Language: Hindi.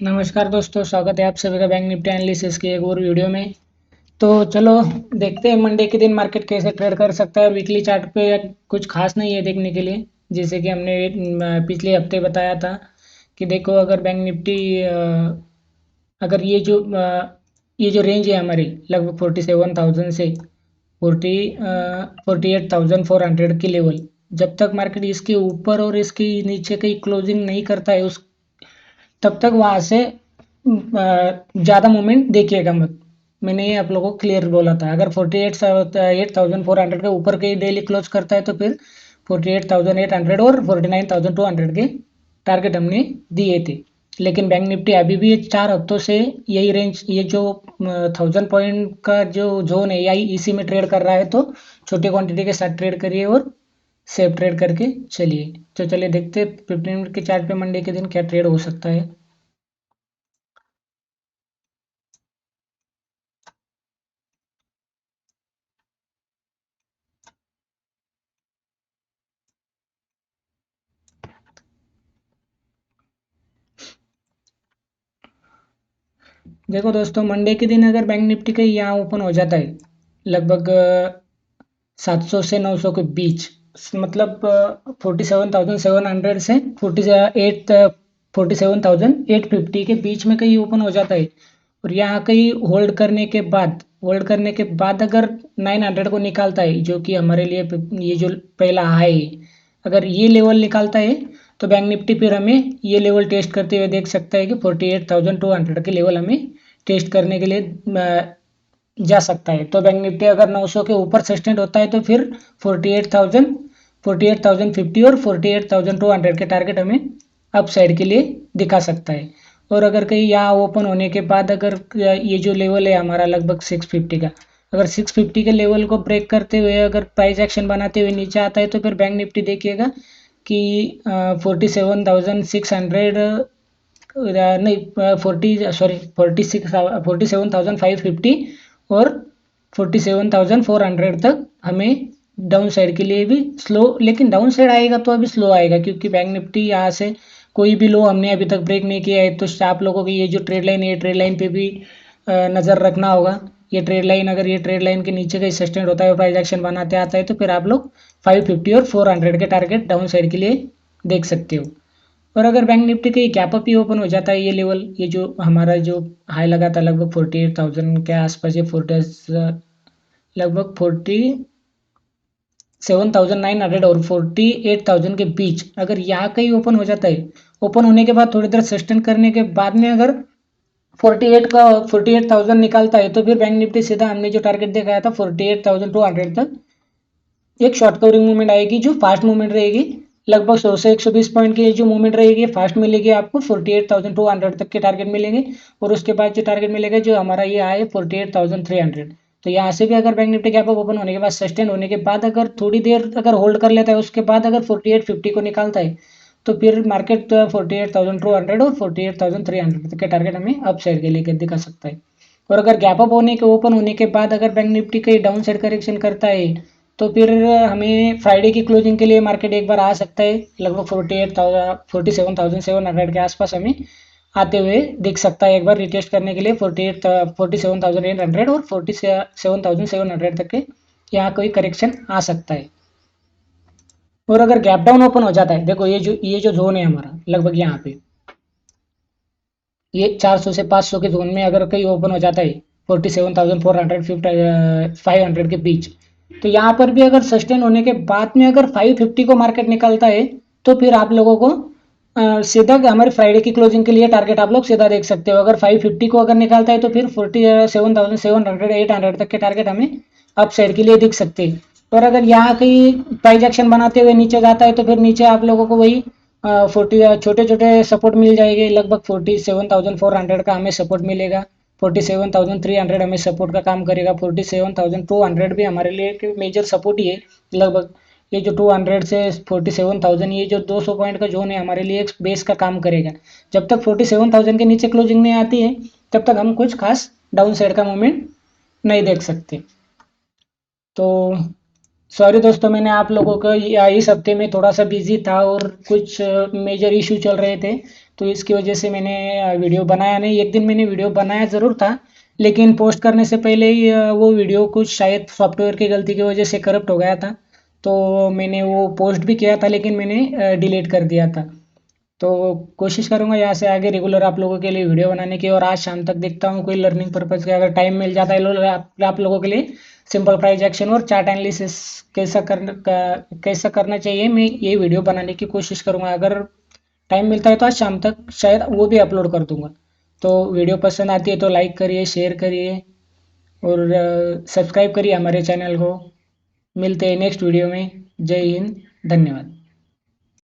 नमस्कार दोस्तों, स्वागत है आप सभी का बैंक निफ्टी एनालिसिस की एक और वीडियो में। तो चलो देखते हैं मंडे के दिन मार्केट कैसे ट्रेड कर सकता है। और वीकली चार्ट पे कुछ खास नहीं है देखने के लिए। जैसे कि हमने पिछले हफ्ते बताया था कि देखो, अगर बैंक निफ्टी अगर ये जो रेंज है हमारी लगभग 47,000 से 48,400 की लेवल, जब तक मार्केट इसके ऊपर और इसके नीचे कहीं क्लोजिंग नहीं करता है उस तब तक वहां से ज़्यादा मूवमेंट देखिएगा मत। मैंने ये आप लोगों को क्लियर बोला था। अगर 48,400 के ऊपर के डेली क्लोज करता है तो फिर 48,800 और 49,200 के टारगेट हमने दिए थे। लेकिन बैंक निफ्टी अभी भी 4 हफ्तों से यही रेंज, ये जो 1000 पॉइंट का जो जोन है, यही इसी में ट्रेड कर रहा है। तो छोटी क्वांटिटी के साथ ट्रेड करिए और सेफ ट्रेड करके चलिए। तो चलिए देखते हैं 15 मिनट के चार्ट पे मंडे के दिन क्या ट्रेड हो सकता है। देखो दोस्तों, मंडे के दिन अगर बैंक निफ्टी का यहाँ ओपन हो जाता है लगभग 700 से 900 के बीच, मतलब 47,700 से 47,850 के बीच में कहीं ओपन हो जाता है। और यहाँ कहीं होल्ड करने के बाद अगर 900 को निकालता है, जो कि हमारे लिए ये जो पहला हाई है, अगर ये लेवल निकालता है तो बैंक निफ्टी फिर हमें ये लेवल टेस्ट करते हुए देख सकता है कि 48,200 के लेवल हमें टेस्ट करने के लिए जा सकता है। तो बैंक निफ्टी अगर 900 के ऊपर सस्टेंड होता है तो फिर 48,000, 48,050 और 48,200 के टारगेट हमें अप साइड के लिए दिखा सकता है। और अगर कहीं यहाँ ओपन होने के बाद अगर ये जो लेवल है हमारा लगभग 650 का, अगर 650 के लेवल को ब्रेक करते हुए अगर प्राइस एक्शन बनाते हुए नीचे आता है तो फिर बैंक निफ्टी देखिएगा कि 47,600, नहीं 47,550 और 47,400 तक हमें डाउन साइड के लिए भी स्लो, लेकिन डाउन साइड आएगा तो अभी स्लो आएगा, क्योंकि बैंक निफ्टी यहाँ से कोई भी लो हमने अभी तक ब्रेक नहीं किया है। तो आप लोगों की ये जो ट्रेड लाइन है, ये ट्रेड लाइन पे भी नज़र रखना होगा। ये ट्रेड लाइन, अगर ये ट्रेड लाइन के नीचे का सस्टेंड होता है और प्राइस एक्शन बनाते आता है तो फिर आप लोग 550 और 400 के टारगेट डाउन साइड के लिए देख सकते हो। और अगर बैंक निफ्टी का गैप अप ही ओपन हो जाता है, ये लेवल, ये जो हमारा जो हाई लगा था लगभग 48,000 के आसपास, ये 40 लगभग 47,900 और 48,000 के बीच अगर यहाँ कहीं ओपन हो जाता है, ओपन होने के बाद थोड़ी देर सस्टेन करने के बाद में अगर 48,000 निकालता है तो फिर बैंक निफ्टी सीधा हमने जो टारगेट दिखाया था 48,200 तक एक शॉर्ट कवरिंग मूवमेंट आएगी, जो फास्ट मूवमेंट रहेगी। लगभग 100 से 120 पॉइंट की जो मूवमेंट रहेगी फास्ट मिलेगी आपको, 48,200 तक के टारगेट मिलेंगे। और उसके बाद जो टारगेट मिलेगा जो हमारा ये आए 48,300। तो यहाँ से भी अगर bank Nifty gap up open होने के बाद, सस्टेन होने के बाद अगर थोड़ी देर अगर होल्ड कर लेता है, उसके बाद अगर 4850 को निकालता है तो फिर मार्केट 48,200 और 48,300 तक के टारगेट हमें अप साइड के लेकर दिखा सकता है। और अगर गैप अप होने के ओपन होने के बाद अगर बैंक निफ्टी कहीं डाउन साइड करेक्शन करता है तो फिर हमें फ्राइडे की क्लोजिंग के लिए मार्केट एक बार आ सकता है, लगभग 47,700 के आसपास हमें आते हुए दिख सकता है। एक बार रिटेस्ट करने के लिए 47,800 और 47,700 तक के यहाँ कोई करेक्शन आ सकता है। और अगर गैप डाउन ओपन हो जाता है, देखो ये जो जोन है हमारा लगभग यहाँ पे, ये 400 से 500 के जोन में अगर कहीं ओपन हो जाता है 47,400 500 के बीच, तो यहाँ पर भी अगर सस्टेन होने के बाद में अगर 550 को मार्केट निकलता है तो फिर आप लोगों को सीधा हमारे फ्राइडे की क्लोजिंग के लिए टारगेट आप लोग सीधा देख सकते हो। अगर 550 को अगर निकालता है तो फिर 47,700 800 तक के टारगेट हमें अप साइड के लिए दिख सकते हैं। और अगर यहाँ कहीं प्राइस एक्शन बनाते हुए नीचे जाता है तो फिर नीचे आप लोगों को वही छोटे छोटे सपोर्ट मिल जाएंगे। लगभग 47,400 का हमें सपोर्ट मिलेगा, 47,300 हमें सपोर्ट का काम करेगा, 47,200 भी हमारे लिए एक मेजर सपोर्ट ही है। लगभग ये जो 200 से 47,000, ये जो 200 पॉइंट का जोन है हमारे लिए एक बेस का काम करेगा। जब तक 47,000 के नीचे क्लोजिंग नहीं आती है तब तक हम कुछ खास डाउन साइड का मूवमेंट नहीं देख सकते। तो सॉरी दोस्तों, मैंने आप लोगों को इस हफ्ते में थोड़ा सा बिजी था और कुछ मेजर इशू चल रहे थे, तो इसकी वजह से मैंने वीडियो बनाया नहीं। एक दिन मैंने वीडियो बनाया ज़रूर था, लेकिन पोस्ट करने से पहले ही वो वीडियो कुछ शायद सॉफ्टवेयर की गलती की वजह से करप्ट हो गया था। तो मैंने वो पोस्ट भी किया था, लेकिन मैंने डिलीट कर दिया था। तो कोशिश करूंगा यहाँ से आगे रेगुलर आप लोगों के लिए वीडियो बनाने की, और आज शाम तक देखता हूँ कोई लर्निंग पर्पज़ के अगर टाइम मिल जाता है आप लोगों के लिए सिंपल प्राइस एक्शन और चार्ट एनालिसिस कैसा करना चाहिए, मैं ये वीडियो बनाने की कोशिश करूंगा। अगर टाइम मिलता है तो आज शाम तक शायद वो भी अपलोड कर दूंगा। तो वीडियो पसंद आती है तो लाइक करिए, शेयर करिए और सब्सक्राइब करिए हमारे चैनल को। मिलते हैं नेक्स्ट वीडियो में। जय हिंद, धन्यवाद।